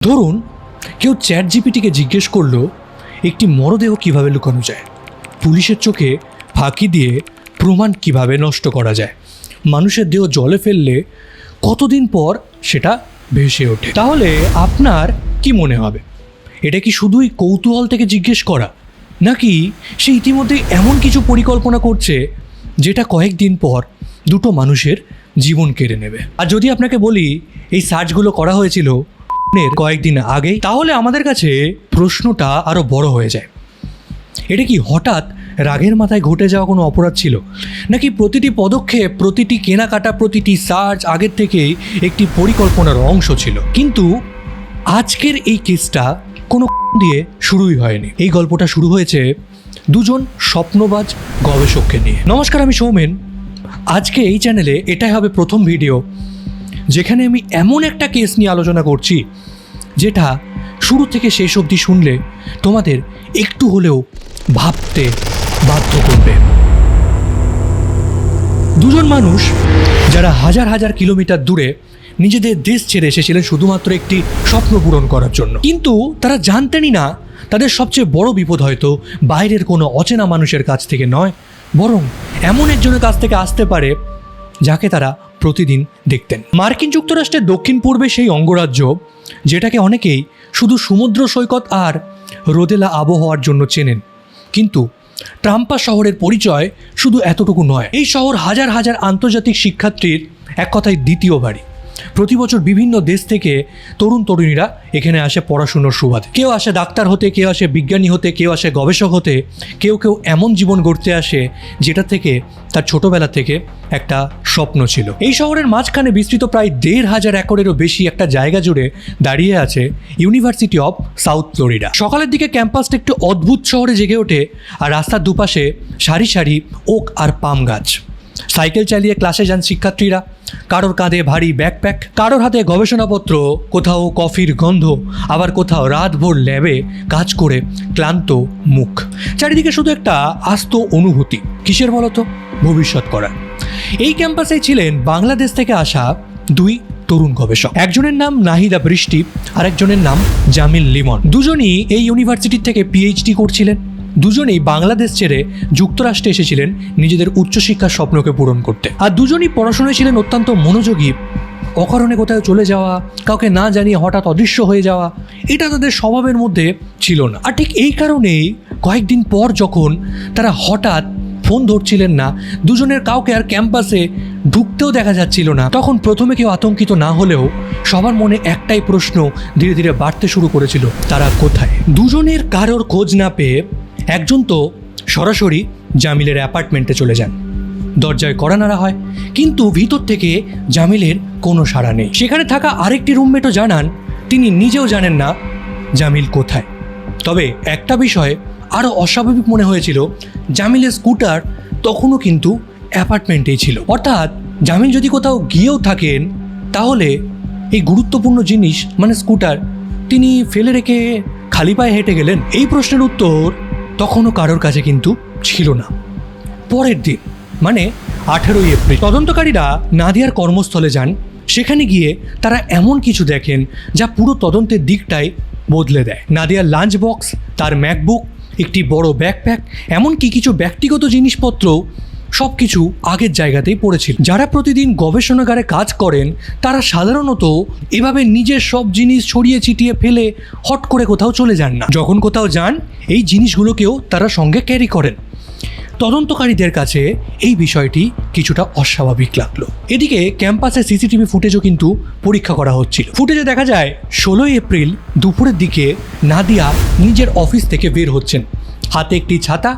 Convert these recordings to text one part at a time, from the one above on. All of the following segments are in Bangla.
ধরুন কেউ চ্যাট জিপিটিকে জিজ্ঞেস করলো একটি মরদেহ কিভাবে লুকানো যায়, পুলিশের চোখে ফাঁকি দিয়ে প্রমাণ কিভাবে নষ্ট করা যায়, মানুষের দেহ জলে ফেললে কতদিন পর সেটা ভেসে ওঠে। তাহলে আপনার কি মনে হবে, এটা কি শুধুই কৌতূহল থেকে জিজ্ঞেস করা, নাকি সে ইতিমধ্যে এমন কিছু পরিকল্পনা করছে যেটা কয়েকদিন পর দুটো মানুষের জীবন কেড়ে নেবে? আর যদি আপনাকে বলি এই সার্চগুলো করা হয়েছিল কয়েকদিন আগেই, তাহলে আমাদের কাছে প্রশ্নটা আরও বড় হয়ে যায়। এটা কি হঠাৎ রাগের মাথায় ঘটে যাওয়া কোনো অপরাধ ছিল, নাকি প্রতিটি পদক্ষেপ, প্রতিটি কেনাকাটা, প্রতিটি সার্চ আগের থেকেই একটি পরিকল্পনার অংশ ছিল? কিন্তু আজকের এই কেসটা কোনো দিয়ে শুরুই হয়নি। এই গল্পটা শুরু হয়েছে দুজন স্বপ্নবাজ গবেষককে নিয়ে। নমস্কার, আমি সৌমেন। আজকে এই চ্যানেলে এটাই হবে প্রথম ভিডিও যেখানে আমি এমন একটা কেস নিয়ে আলোচনা করছি যেটা শুরু থেকে শেষ অবধি শুনলে তোমাদের একটু হলেও ভাবতে বাধ্য করবে। দুজন মানুষ যারা হাজার হাজার কিলোমিটার দূরে নিজেদের দেশ ছেড়ে এসেছিলেন শুধুমাত্র একটি স্বপ্ন পূরণ করার জন্য, কিন্তু তারা জানতেনই না তাদের সবচেয়ে বড় বিপদ হয়তো বাইরের কোনো অচেনা মানুষের কাছ থেকে নয়, বরং এমন একজনের কাছ থেকে আসতে পারে যাকে তারা প্রতিদিন দেখতেন। মার্কিন যুক্তরাষ্ট্রের দক্ষিণ পূর্বে সেই অঙ্গরাজ্য যেটাকে অনেকেই শুধু সমুদ্র সৈকত আর রোদেলা আবহাওয়ার জন্য চেনেন, কিন্তু ট্রাম্পা শহরের পরিচয় শুধু এতটুকু নয়। এই শহর হাজার হাজার আন্তর্জাতিক শিক্ষার্থীর এক কথায় দ্বিতীয় বাড়ি। প্রতি বছর বিভিন্ন দেশ থেকে তরুণ তরুণীরা এখানে আসে পড়াশুনোর সুবাদে। কেউ আসে ডাক্তার হতে, কেউ আসে বিজ্ঞানী হতে, কেউ আসে গবেষক হতে, কেউ কেউ এমন জীবন গড়তে আসে যেটা থেকে তার ছোটবেলা থেকে একটা স্বপ্ন ছিল। এই শহরের মাঝখানে বিস্তৃত প্রায় 1,500 একরেরও বেশি একটা জায়গা জুড়ে দাঁড়িয়ে আছে ইউনিভার্সিটি অফ সাউথ ফ্লোরিডা। সকালের দিকে ক্যাম্পাসটা একটু অদ্ভুত শহরে জেগে ওঠে, আর রাস্তার দুপাশে সারি সারি ওক আর পাম গাছ। সাইকেল চালিয়ে ক্লাসে যান শিক্ষার্থীরা, কারোর কাঁধে ভারী ব্যাকপ্যাক, কারোর হাতে গবেষণাপত্র, কোথাও কফির গন্ধ, আবার কোথাও রাতভর ল্যাবে কাজ করে ক্লান্ত মুখ। চারিদিকে শুধু একটা আস্ত অনুভূতি, কিসের বলতো? ভবিষ্যৎ করার। এই ক্যাম্পাসে ছিলেন বাংলাদেশ থেকে আসা দুই তরুণ গবেষক। একজনের নাম নাহিদা বৃষ্টি আর একজনের নাম জামিল লিমন। দুজনই এই ইউনিভার্সিটি থেকে পিএইচডি করছিলেন। দুজনেই বাংলাদেশ ছেড়ে যুক্তরাষ্ট্রে এসেছিলেন নিজেদের উচ্চশিক্ষার স্বপ্নকে পূরণ করতে। আর দুজনই পড়াশোনায় ছিলেন অত্যন্ত মনোযোগী। অকারণে কোথাও চলে যাওয়া, কাউকে না জানিয়ে হঠাৎ অদৃশ্য হয়ে যাওয়া, এটা তাদের স্বভাবের মধ্যে ছিল না। আর ঠিক এই কারণেই কয়েকদিন পর যখন তারা হঠাৎ ফোন ধরছিলেন না, দুজনের কাউকে আর ক্যাম্পাসে ঢুকতেও দেখা যাচ্ছিল না, তখন প্রথমে কেউ আতঙ্কিত না হলেও সবার মনে একটাই প্রশ্ন ধীরে ধীরে বাড়তে শুরু করেছিল, তারা কোথায়? দুজনের কারোর খোঁজ না পেয়ে একজন তো সরাসরি জামিলের অ্যাপার্টমেন্টে চলে যান। দরজায় কড়া নাড়া হয়, কিন্তু ভিতর থেকে জামিলের কোনো সাড়া নেই। সেখানে থাকা আরেকটি রুমমেটও জানান তিনি নিজেও জানেন না জামিল কোথায়। তবে একটা বিষয় আরও অস্বাভাবিক মনে হয়েছিল, জামিলের স্কুটার তখনও কিন্তু অ্যাপার্টমেন্টেই ছিল। অর্থাৎ জামিল যদি কোথাও গিয়েও থাকেন, তাহলে এই গুরুত্বপূর্ণ জিনিস মানে স্কুটার তিনি ফেলে রেখে খালি পায়ে হেঁটে গেলেন। এই প্রশ্নের উত্তর তখনও কারোর কাছে কিন্তু ছিল না। পরের দিন মানে 18 এপ্রিল তদন্তকারীরা নাদিয়ার কর্মস্থলে যান। সেখানে গিয়ে তারা এমন কিছু দেখেন যা পুরো তদন্তের দিকটাই বদলে দেয়। নাদিয়ার লাঞ্চ বক্স, তার ম্যাকবুক, একটি বড় ব্যাকপ্যাক, এমনকি কিছু ব্যক্তিগত জিনিসপত্র সব কিছু আগের জায়গাতেই পড়েছিল। যারা প্রতিদিন গবেষণাগারে কাজ করেন তারা সাধারণত এভাবে নিজের সব জিনিস ছড়িয়ে ছিটিয়ে ফেলে হট করে কোথাও চলে যান না। যখন কোথাও যান এই জিনিসগুলোকেও তারা সঙ্গে ক্যারি করেন। তদন্তকারীদের কাছে এই বিষয়টি কিছুটা অস্বাভাবিক লাগলো। এদিকে ক্যাম্পাসে সিসিটিভি ফুটেজও কিন্তু পরীক্ষা করা হচ্ছিল। ফুটেজে দেখা যায় 16 এপ্রিল দুপুরের দিকে নাদিয়া নিজের অফিস থেকে বের হচ্ছেন, হাতে একটি ছাতা।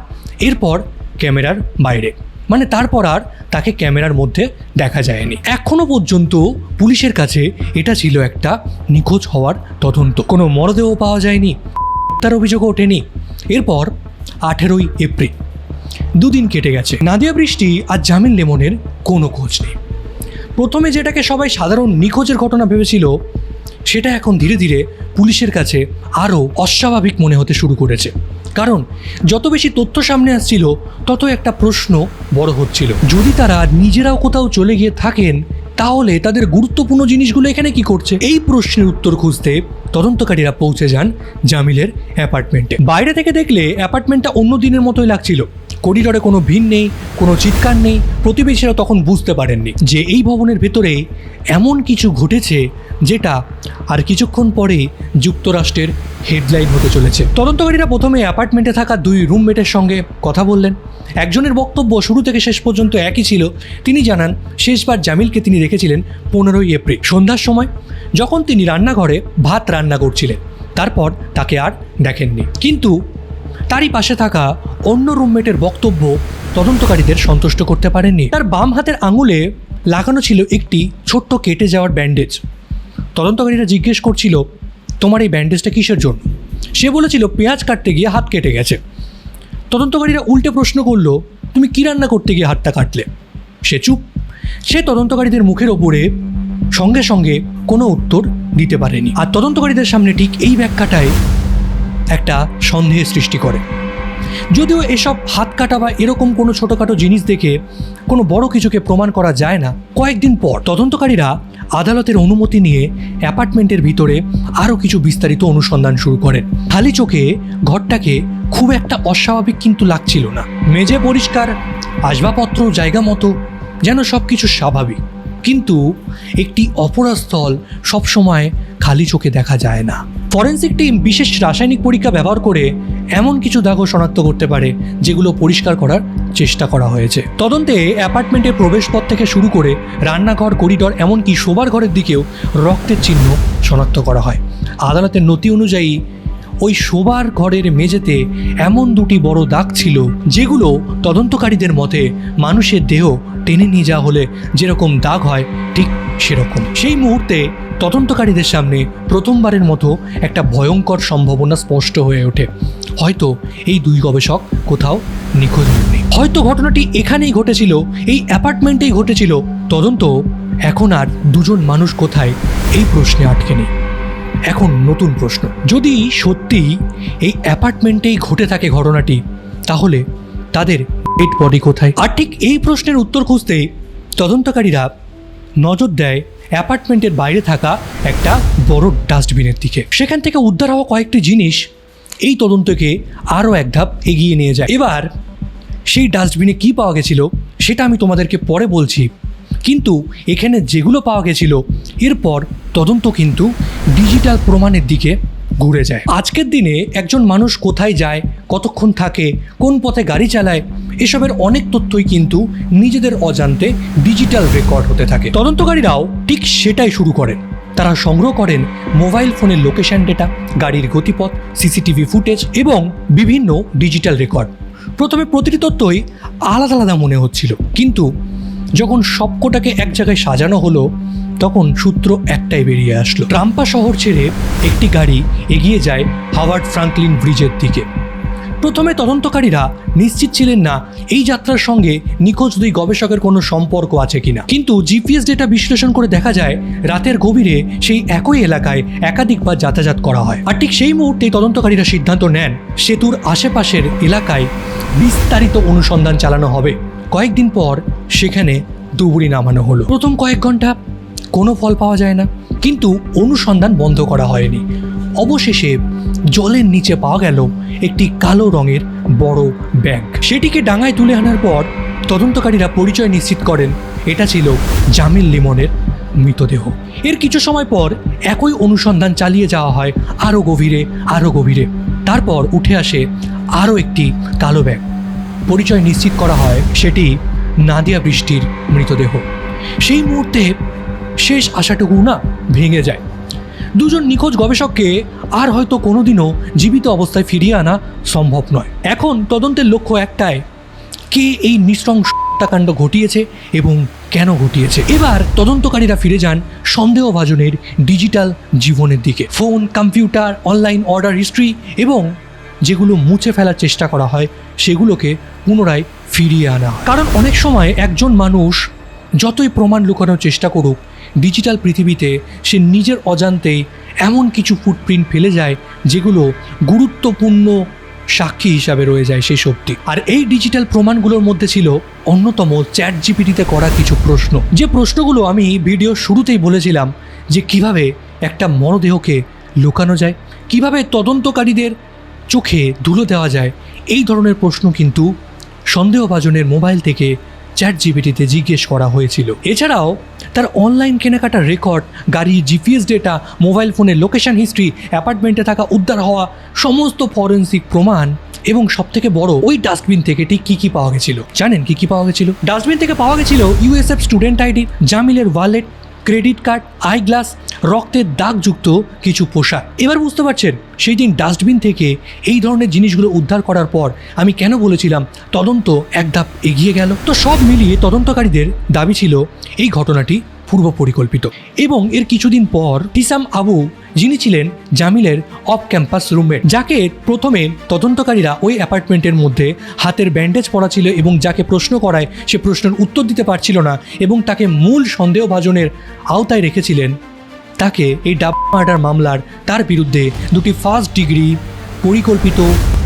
এরপর ক্যামেরার বাইরে, মানে তারপর আর তাকে ক্যামেরার মধ্যে দেখা যায়নি। এখনো পর্যন্ত পুলিশের কাছে এটা ছিল একটা নিখোঁজ হওয়ার তদন্ত। কোনো মরদেহ পাওয়া যায়নি, তার অভিযোগও ওঠেনি। এরপর 18 এপ্রিল, দুদিন কেটে গেছে। নাদিয়া বৃষ্টি আর জামিল লিমনের কোনো খোঁজ নেই। প্রথমে যেটাকে সবাই সাধারণ নিখোঁজের ঘটনা ভেবেছিল, সেটা এখন ধীরে ধীরে পুলিশের কাছে আরও অস্বাভাবিক মনে হতে শুরু করেছে। কারণ যত বেশি তথ্য সামনে আসছিল তত একটা প্রশ্ন বড় হচ্ছিল, যদি তারা নিজেরাও কোথাও চলে গিয়ে থাকেন তাহলে তাদের গুরুত্বপূর্ণ জিনিসগুলো এখানে কি করছে? এই প্রশ্নের উত্তর খুঁজতে তদন্তকারীরা পৌঁছে যান জামিলের অ্যাপার্টমেন্টে। বাইরে থেকে দেখলে অ্যাপার্টমেন্টটা অন্য দিনের মতোই লাগছিল। করিডরে কোনো ভিড় নেই, কোনো চিৎকার নেই। প্রতিবেশীরা তখন বুঝতে পারেননি যে এই ভবনের ভেতরে এমন কিছু ঘটেছে যেটা আর কিছুক্ষণ পরেই যুক্তরাষ্ট্রের হেডলাইন হতে চলেছে। তদন্তকারীরা প্রথমে অ্যাপার্টমেন্টে থাকা 2 রুমমেটের সঙ্গে কথা বললেন। একজনের বক্তব্য শুরু থেকে শেষ পর্যন্ত একই ছিল। তিনি জানান শেষবার জামিলকে তিনি রেখেছিলেন 15 এপ্রিল সন্ধ্যার সময়, যখন তিনি রান্নাঘরে ভাত রান্না করছিলেন। তারপর তাকে আর দেখেননি। কিন্তু তারই পাশে থাকা অন্য রুমমেটের বক্তব্য তদন্তকারীদের সন্তুষ্ট করতে পারেননি। তার বাম হাতের আঙুলে লাগানো ছিল একটি ছোট্ট কেটে যাওয়ার ব্যান্ডেজ। তদন্তকারীরা জিজ্ঞেস করছিল, তোমার এই ব্যান্ডেজটা কিসের জন্য? সে বলেছিল, পেঁয়াজ কাটতে গিয়ে হাত কেটে গেছে। তদন্তকারীরা উল্টে প্রশ্ন করলো, তুমি কী রান্না করতে গিয়ে হাতটা কাটলে? সে চুপ। সে তদন্তকারীদের মুখের ওপরে সঙ্গে সঙ্গে কোনো উত্তর দিতে পারেনি। আর তদন্তকারীদের সামনে ঠিক এই ব্যাখ্যাটাই একটা সন্দেহের সৃষ্টি করে। যদিও এসব হাত কাটা বা এরকম কোনো ছোটোখাটো জিনিস দেখে কোনো বড় কিছুকে প্রমাণ করা যায় না। কয়েকদিন পর তদন্তকারীরা আদালতের অনুমতি নিয়ে অ্যাপার্টমেন্টের ভিতরে আরও কিছু বিস্তারিত অনুসন্ধান শুরু করেন। খালি চোখে ঘরটাকে খুব একটা অস্বাভাবিক কিন্তু লাগছিল না। মেঝে পরিষ্কার, আসবাবপত্র জায়গা মতো, যেন সব কিছু স্বাভাবিক। কিন্তু একটি অপরাধস্থল সবসময় খালি চোখে দেখা যায় না। ফরেন্সিক টিম বিশেষ রাসায়নিক পরীক্ষা ব্যবহার করে এমন কিছু দাগও শনাক্ত করতে পারে যেগুলো পরিষ্কার করার চেষ্টা করা হয়েছে। তদন্তে অ্যাপার্টমেন্টের প্রবেশপথ থেকে শুরু করে রান্নাঘর, করিডর, এমনকি শোবার ঘরের দিকেও রক্তের চিহ্ন শনাক্ত করা হয়। আদালতের নথি অনুযায়ী ওই শোবার ঘরের মেঝেতে এমন 2টি বড় দাগ ছিল যেগুলো তদন্তকারীদের মতে মানুষের দেহ টেনে নিয়ে যাওয়া হলে যেরকম দাগ হয় ঠিক সেরকম। সেই মুহূর্তে তদন্তকারীদের সামনে প্রথমবারের মতো একটা ভয়ঙ্কর সম্ভাবনা স্পষ্ট হয়ে ওঠে। হয়তো এই 2 গবেষক কোথাও নিখোঁজ নেই। হয়তো ঘটনাটি এখানেই ঘটেছিল, এই অ্যাপার্টমেন্টেই ঘটেছিল। তদন্ত এখন আর 2 জন মানুষ কোথায় এই প্রশ্নে আটকে নেই। এখন নতুন প্রশ্ন, যদি সত্যি এই অ্যাপার্টমেন্টেই ঘটে থাকে ঘটনাটি, তাহলে তাদের ডেড বডি কোথায়? আর ঠিক এই প্রশ্নের উত্তর খুঁজতেই তদন্তকারীরা নজর দেয় অ্যাপার্টমেন্টের বাইরে থাকা একটা বড় ডাস্টবিনের দিকে। সেখান থেকে উদ্ধার হওয়া কয়েকটি জিনিস এই তদন্তকে আরও এক ধাপ এগিয়ে নিয়ে যায়। এবার সেই ডাস্টবিনে কী পাওয়া গেছিল সেটা আমি তোমাদেরকে পরে বলছি, কিন্তু এখানে যেগুলো পাওয়া গেছিল এরপর তদন্ত কিন্তু ডিজিটাল প্রমাণের দিকে ঘুরে যায়। আজকের দিনে একজন মানুষ কোথায় যায়, কতক্ষণ থাকে, কোন পথে গাড়ি চালায়, এসবের অনেক তথ্যই কিন্তু নিজেদের অজান্তে ডিজিটাল রেকর্ড হতে থাকে। তদন্তকারীরাও ঠিক সেটাই শুরু করেন। তারা সংগ্রহ করেন মোবাইল ফোনের লোকেশন ডেটা, গাড়ির গতিপথ, সিসিটিভি ফুটেজ এবং বিভিন্ন ডিজিটাল রেকর্ড। প্রথমে প্রতিটি তথ্যই আলাদা আলাদা মনে হচ্ছিল, কিন্তু যখন সবকটাকে এক জায়গায় সাজানো হলো তখন সূত্র একটাই বেরিয়ে আসলো। ট্রাম্পা শহর ছেড়ে একটি গাড়ি এগিয়ে যায় হাওয়ার্ড ফ্রাঙ্কলিন ব্রিজের দিকে। প্রথমে তদন্তকারীরা নিশ্চিত ছিলেন না এই যাত্রার সঙ্গে নিখোঁজ 2 গবেষকের কোনো সম্পর্ক আছে কিনা, কিন্তু জিপিএস ডেটা বিশ্লেষণ করে দেখা যায় রাতের গভীরে সেই একই এলাকায় একাধিকবার যাতায়াত করা হয়। আর ঠিক সেই মুহূর্তেই তদন্তকারীরা সিদ্ধান্ত নেন সেতুর আশেপাশের এলাকায় বিস্তারিত অনুসন্ধান চালানো হবে। কয়েকদিন পর সেখানে ডুবুরি নামানো হলো। প্রথম কয়েক ঘন্টা কোনো ফল পাওয়া যায় না, কিন্তু অনুসন্ধান বন্ধ করা হয়নি। অবশেষে জলের নিচে পাওয়া গেল একটি কালো রঙের বড় ব্যাগ। সেটিকে ডাঙায় তুলে আনার পর তদন্তকারীরা পরিচয় নিশ্চিত করেন এটা ছিল জামিল লিমনের মৃতদেহ। এর কিছু সময় পর একই অনুসন্ধান চালিয়ে যাওয়া হয় আরও গভীরে, আরও গভীরে। তারপর উঠে আসে আরও একটি কালো ব্যাগ। পরিচয় নিশ্চিত করা হয় সেটি নাদিয়া বৃষ্টির মৃতদেহ। সেই মুহূর্তে শেষ আশাটুকু না ভেঙে যায়। 2 জন নিখোঁজ গবেষককে আর হয়তো কোনোদিনও জীবিত অবস্থায় ফিরিয়ে আনা সম্ভব নয়। এখন তদন্তের লক্ষ্য একটাই, কে এই নৃশংস হত্যাকাণ্ড ঘটিয়েছে এবং কেন ঘটিয়েছে। এবার তদন্তকারীরা ফিরে যান সন্দেহভাজনের ডিজিটাল জীবনের দিকে। Phone, computer, online order history এবং যেগুলো মুছে ফেলার চেষ্টা করা হয় সেগুলোকে পুনরায় ফিরিয়ে আনা হয়। কারণ অনেক সময় একজন মানুষ যতই প্রমাণ লুকানোর চেষ্টা করুক, ডিজিটাল পৃথিবীতে সে নিজের অজান্তেই এমন কিছু ফুটপ্রিন্ট ফেলে যায় যেগুলো গুরুত্বপূর্ণ সাক্ষী হিসাবে রয়ে যায় সেই সত্যি। আর এই ডিজিটাল প্রমাণগুলোর মধ্যে ছিল অন্যতম চ্যাট জিপিটিতে করা কিছু প্রশ্ন, যে প্রশ্নগুলো আমি ভিডিও শুরুতেই বলেছিলাম যে কিভাবে একটা মরদেহকে লুকানো যায়, কিভাবে তদন্তকারীদের চোখে ধুলো দেওয়া যায়। এই ধরনের প্রশ্ন কিন্তু সন্দেহভাজনের মোবাইল থেকে চ্যাট জিপিটিতে জিজ্ঞেস করা হয়েছিল। এছাড়াও তার অনলাইন কেনাকাটার রেকর্ড, গাড়ির জিপিএস ডেটা, মোবাইল ফোনের লোকেশন হিস্ট্রি, অ্যাপার্টমেন্টে থাকা উদ্ধার হওয়া সমস্ত ফরেন্সিক প্রমাণ, এবং সবথেকে বড়, ওই ডাস্টবিন থেকে ঠিক কী কী পাওয়া গেছিল। জানেন কী কী পাওয়া গেছিল? ডাস্টবিন থেকে পাওয়া গেছিল ইউএসএফ স্টুডেন্ট আইডি, জামিলের wallet, credit card, eye glass, রক্তের দাগযুক্ত কিছু পোশাক। এবার বুঝতে পারছেন সেই দিন ডাস্টবিন থেকে এই ধরনের জিনিসগুলো উদ্ধার করার পর আমি কেন বলেছিলাম তদন্ত এক ধাপ এগিয়ে গেল। তো সব মিলিয়ে তদন্তকারীদের দাবি ছিল এই ঘটনাটি পূর্ব পরিকল্পিত। এবং এর কিছুদিন পর হিসাম আবু, যিনি ছিলেন জামিলের অফ ক্যাম্পাস রুমমেট, যাকে প্রথমে তদন্তকারীরা ওই অ্যাপার্টমেন্টের মধ্যে হাতের ব্যান্ডেজ পরা ছিল এবং যাকে প্রশ্ন করায় সে প্রশ্নের উত্তর দিতে পারছিল না এবং তাকে মূল সন্দেহভাজনের আওতায় রেখেছিলেন, তাকে এই মার্ডার মামলার তার বিরুদ্ধে 2টি ফার্স্ট ডিগ্রি পরিকল্পিত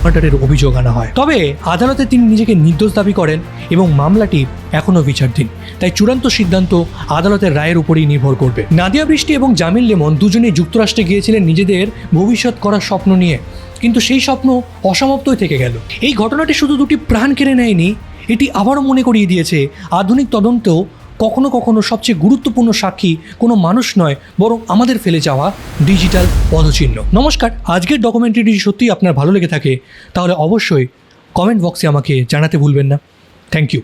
মার্ডারের অভিযোগ আনা হয়। তবে আদালতে তিনি নিজেকে নির্দোষ দাবি করেন এবং মামলাটি এখনও বিচারাধীন। তাই চূড়ান্ত সিদ্ধান্ত আদালতের রায়ের উপরেই নির্ভর করবে। নাদিয়া বৃষ্টি এবং জামিল লেমন দুজনেই যুক্তরাষ্ট্রে গিয়েছিলেন নিজেদের ভবিষ্যৎ করার স্বপ্ন নিয়ে, কিন্তু সেই স্বপ্ন অসমাপ্তই থেকে গেল। এই ঘটনাটি শুধু 2টি প্রাণ কেড়ে নেয়নি, এটি আবারও মনে করিয়ে দিয়েছে আধুনিক তদন্ত কখনো কখনো সবচেয়ে গুরুত্বপূর্ণ সাক্ষী কোনো মানুষ নয়, বরং আমাদের ফেলে যাওয়া ডিজিটাল পদচিহ্ন। নমস্কার, আজকের ডকুমেন্টারিটি সত্যিই আপনার ভালো লেগে থাকে তাহলে অবশ্যই কমেন্ট বক্সে আমাকে জানাতে ভুলবেন না। Thank you.